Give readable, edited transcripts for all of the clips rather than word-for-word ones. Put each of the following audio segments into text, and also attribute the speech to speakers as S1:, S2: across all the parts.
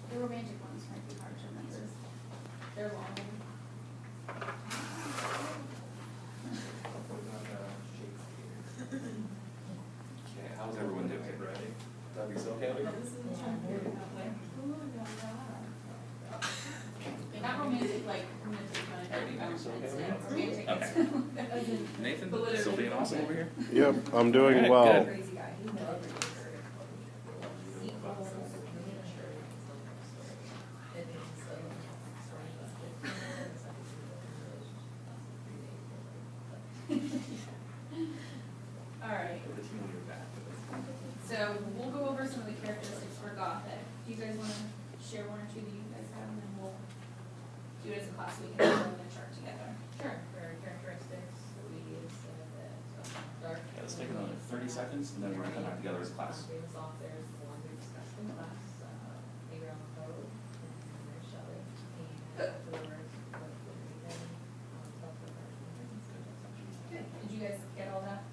S1: The romantic ones might be hard to remember. They're long.
S2: Okay, how's everyone doing? Ready? Doug, you still okay?
S1: Not romantic, like romantic, romantic.
S2: Okay. Nathan, still being awesome over here?
S3: Yep, I'm doing
S2: Alright,
S3: well.
S2: good.
S1: Alright, so we'll go over some of the characteristics for Gothic. Do you guys want to share one or two that you guys have, and then we'll do it as a class so we can go in the chart together?
S4: Sure. For characteristics, we said that dark.
S2: Yeah, let's take another 30 seconds and then we're going to come back together as a class.
S4: Famous author is the one we discussed in class, Abraham Code, and there's Shelley, and afterwards, what we read in,
S1: Good. Did you guys get all that?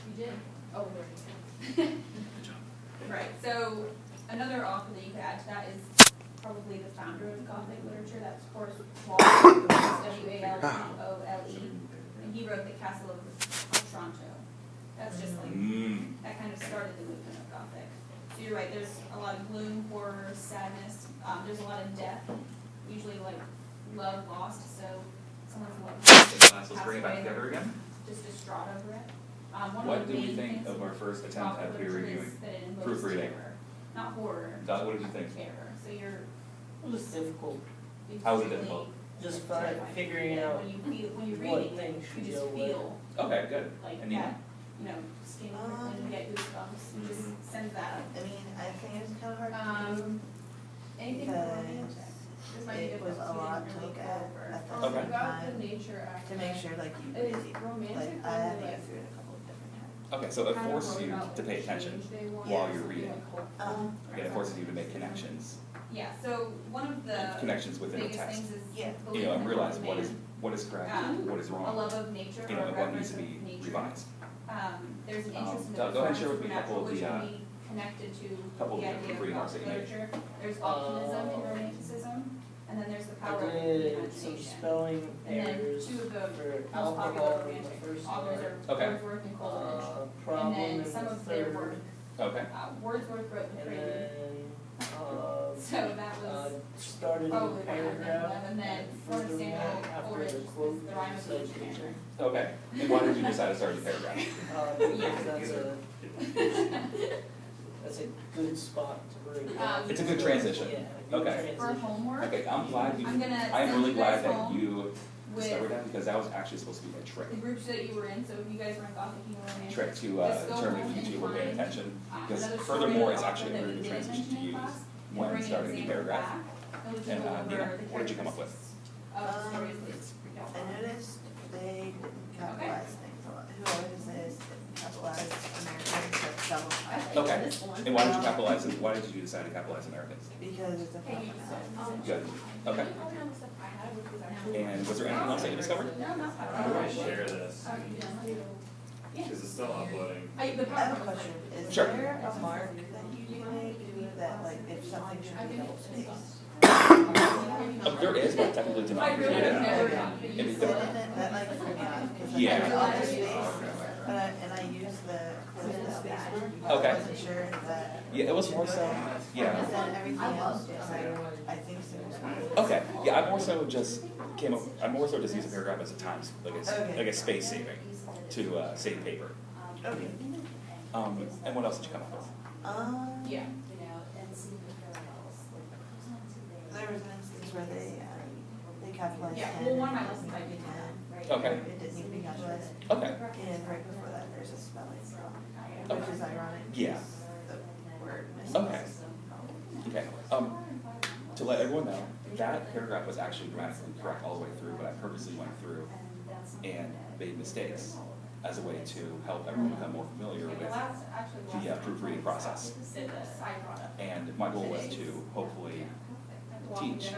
S1: You did? Oh, there you go.
S2: Good job.
S1: Right, so another author that you could add to that is probably the founder of Gothic literature, that's of course Wale, W-A-L-E, and he wrote The Castle of Otranto. That's just like, that kind of started the movement of Gothic. So you're right, there's a lot of gloom, horror, sadness, there's a lot of death, usually like love lost, so someone's loved
S2: Class, let's bring it back together again.
S1: just distraught over it.
S2: What did we think of our first attempt at peer reviewing? Proofreading.
S1: Not horror.
S2: Doug, what did you think?
S1: Terror. So you're.
S5: It was difficult,
S2: How was it difficult?
S5: just figuring out
S1: When you feel, when you're
S5: what
S1: reading,
S5: things
S1: you
S5: should
S1: just
S5: go where.
S1: feel
S2: Okay, good.
S1: like
S2: And Nina?
S1: that, you know, skin crinkling, you get goosebumps, you just send that.
S6: I mean, I think it was kind of hard to do
S1: Anything
S6: because
S1: romantic? This might be
S6: it was
S1: difficult,
S6: a
S1: so you
S6: lot
S1: didn't
S6: to
S1: really
S6: look
S1: go
S6: at
S1: over.
S6: at the
S2: Okay.
S6: same
S4: About the
S6: time
S4: nature
S6: to
S4: aspect.
S6: make sure like you
S4: Is
S6: really,
S4: romantic
S6: like I had to go
S4: like
S6: through it a couple of different times.
S2: Okay, so it
S4: kind of
S2: forces
S4: wrote
S2: you
S4: about,
S2: to
S4: like,
S2: pay
S4: the
S2: attention
S4: change they want,
S2: while you're
S4: something
S2: reading.
S4: like hopeful.
S2: Again, it forces you to make connections.
S1: Yeah, so one of the
S2: Connections within the
S1: biggest
S2: text.
S1: things is
S6: Yeah.
S1: belief
S2: You know, and
S1: in
S2: realize
S1: man.
S2: what is correct, what is
S1: A
S2: wrong,
S1: love of nature
S2: you
S1: or
S2: know,
S1: a
S2: and what needs
S1: reverence
S2: to
S1: of
S2: be
S1: nature.
S2: revised.
S1: There's an interest in the
S2: Doug, go ahead and share with me a
S1: supernatural,
S2: couple of
S1: which
S2: the,
S1: can be connected to
S2: couple of
S1: the
S2: the
S1: idea of
S2: proofreading marks
S1: Gothic
S2: that you made.
S1: literature. There's optimism in romanticism, and then there's the
S5: I
S1: power of the
S5: did some
S1: imagination.
S5: spelling
S1: And then
S5: errors
S1: two of the
S5: for
S1: most popular
S5: alcohol in the
S1: romantic
S5: first
S1: authors
S5: one.
S1: are
S2: Okay.
S1: Wordsworth and Coleridge. And
S5: Problem
S1: then
S5: in
S1: some
S5: the
S1: of their
S5: third,
S1: work,
S2: Okay.
S1: Wordsworth wrote the
S5: and
S1: Prelude,
S5: then,
S1: so that was
S5: started
S1: probably
S5: a
S1: one of them.
S5: paragraph
S1: And then
S5: for
S1: Florence
S5: the
S1: Samuel
S5: one after
S1: Coleridge
S5: the
S1: is
S5: quote
S1: the rhyme of the ancient
S5: citation.
S1: manner.
S2: Okay. And why did you decide to start the paragraph?
S5: Because that's a good spot to break.
S2: It's a good transition.
S5: Yeah, a good
S2: Okay.
S1: For
S5: transition.
S1: homework,
S2: Okay, I'm glad you,
S1: I'm gonna
S2: I am
S1: send
S2: really
S1: you guys
S2: glad that
S1: home
S2: you discovered
S1: with
S2: that because that was actually supposed to be a trick.
S1: the groups that you were in, so if you guys were in Gothic, you were romantic.
S2: Trick to
S1: Just go
S2: determine
S1: home
S2: if you
S1: and
S2: two were paying
S1: find,
S2: attention. Because
S1: another story
S2: furthermore,
S1: of
S2: it's
S1: author
S2: actually a
S1: that
S2: very
S1: we
S2: good
S1: didn't
S2: transition to
S1: mention in
S2: use
S1: class, and
S2: when
S1: bring an
S2: starting the
S1: example
S2: paragraph.
S1: back, and we can
S2: And
S1: go over
S2: Nina,
S1: the
S2: what did you come up with?
S1: characteristics of the stories that we don't
S6: I
S1: want.
S6: noticed they didn't capitalize things a lot. Who always says capitalized Americans have double highlighted.
S2: Okay. And why did you capitalize it? Why did you decide to capitalize Americans?
S6: Because it's a
S1: Okay, you
S6: fun
S2: Good. Okay. And was there anything else that you discovered?
S1: No, not
S7: How do I share this?
S1: Yeah.
S7: Because it's still uploading.
S1: The
S6: I have a
S1: PowerPoint was
S6: question.
S1: like-
S6: Is
S2: Sure.
S6: there a mark that you can make that like if something should be double spaced?
S2: There is, but technically did not
S1: I really
S2: create
S1: have never
S2: it.
S1: done it.
S2: Maybe
S6: So
S2: don't.
S6: then that like threw me off because
S2: Yeah.
S6: I double spaced, and I used the space one.
S2: Okay.
S6: I wasn't sure that.
S2: Yeah, it was more so, yeah.
S6: But then everything else was like, I think so.
S2: Okay, yeah, I more so just used a paragraph as a time, like a space saving to save paper.
S6: Okay.
S2: And what else did you come up with?
S1: Yeah.
S6: There was an instance where they capitalized
S1: Yeah,
S6: 10.
S1: well, one of my lessons I did that.
S2: Okay.
S6: It didn't need to be capitalized.
S2: Okay.
S6: And right before that, there's a spelling problem, which is ironic.
S2: Yeah.
S6: because The word missing.
S2: Okay. Okay, to let everyone know, that paragraph was actually grammatically correct all the way through, but I purposely went through and made mistakes as a way to help everyone become more familiar with the proofreading process.
S1: Did this, I brought up.
S2: And my goal was to hopefully teach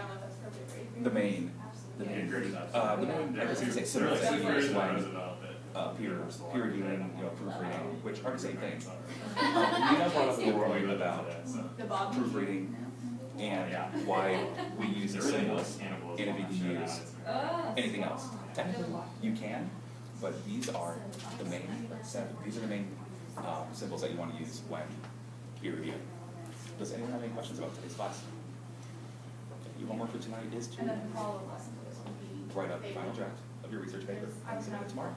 S2: the main, I guess you could say symbols that you use when peer reviewing, proofreading, which are the same thing. Nina brought up a good point about
S1: The Bob.
S2: proofreading and why we use the symbols, and if you can use anything else. Technically, you can, but these are the main symbols that you want to use when peer reviewing. Does anyone have any questions about today's class? Okay, your homework for tonight is to
S1: And then the follow-up lesson to this would be.
S2: write up the final draft of your research paper and submit it tomorrow.